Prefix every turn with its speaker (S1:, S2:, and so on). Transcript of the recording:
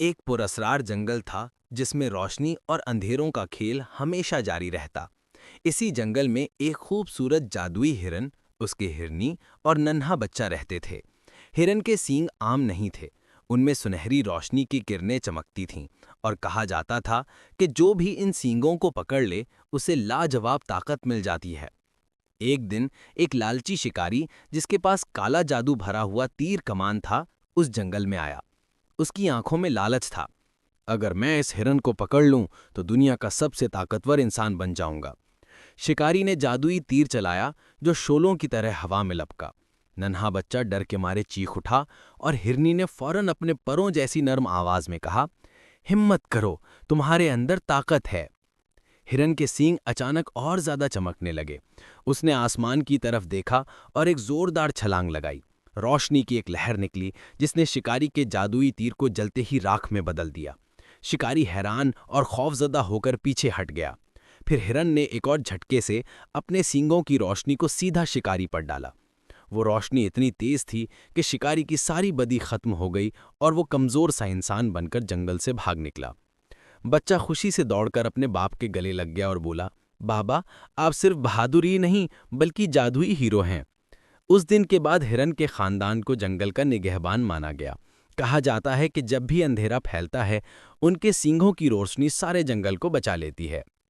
S1: एक पुरस्रार जंगल था जिसमें रोशनी और अंधेरों का खेल हमेशा जारी रहता। इसी जंगल में एक खूबसूरत जादुई हिरन, उसके हिरनी और नन्हा बच्चा रहते थे। हिरन के सींग आम नहीं थे, उनमें सुनहरी रोशनी की किरणें चमकती थीं और कहा जाता था कि जो भी इन सींगों को पकड़ ले उसे लाजवाब ताकत मिल जाती है। एक दिन एक लालची शिकारी जिसके पास काला जादू भरा हुआ तीर कमान था, उस जंगल में आया। उसकी आंखों में लालच था। अगर मैं इस हिरन को पकड़ लूं तो दुनिया का सबसे ताकतवर इंसान बन जाऊंगा। शिकारी ने जादुई तीर चलाया जो शोलों की तरह हवा में लपका। नन्हा बच्चा डर के मारे चीख उठा और हिरनी ने फौरन अपने परों जैसी नर्म आवाज में कहा, हिम्मत करो, तुम्हारे अंदर ताकत है। हिरन के सींग अचानक और ज्यादा चमकने लगे। उसने आसमान की तरफ देखा और एक जोरदार छलांग लगाई। रोशनी की एक लहर निकली जिसने शिकारी के जादुई तीर को जलते ही राख में बदल दिया। शिकारी हैरान और खौफजदा होकर पीछे हट गया। फिर हिरन ने एक और झटके से अपने सींगों की रोशनी को सीधा शिकारी पर डाला। वो रोशनी इतनी तेज थी कि शिकारी की सारी बदी खत्म हो गई और वो कमजोर सा इंसान बनकर जंगल से भाग निकला। बच्चा खुशी से दौड़कर अपने बाप के गले लग गया और बोला, बाबा, आप सिर्फ बहादुर ही नहीं बल्कि जादुई हीरो हैं। उस दिन के बाद हिरन के खानदान को जंगल का निगहबान माना गया। कहा जाता है कि जब भी अंधेरा फैलता है, उनके सींगों की रोशनी सारे जंगल को बचा लेती है।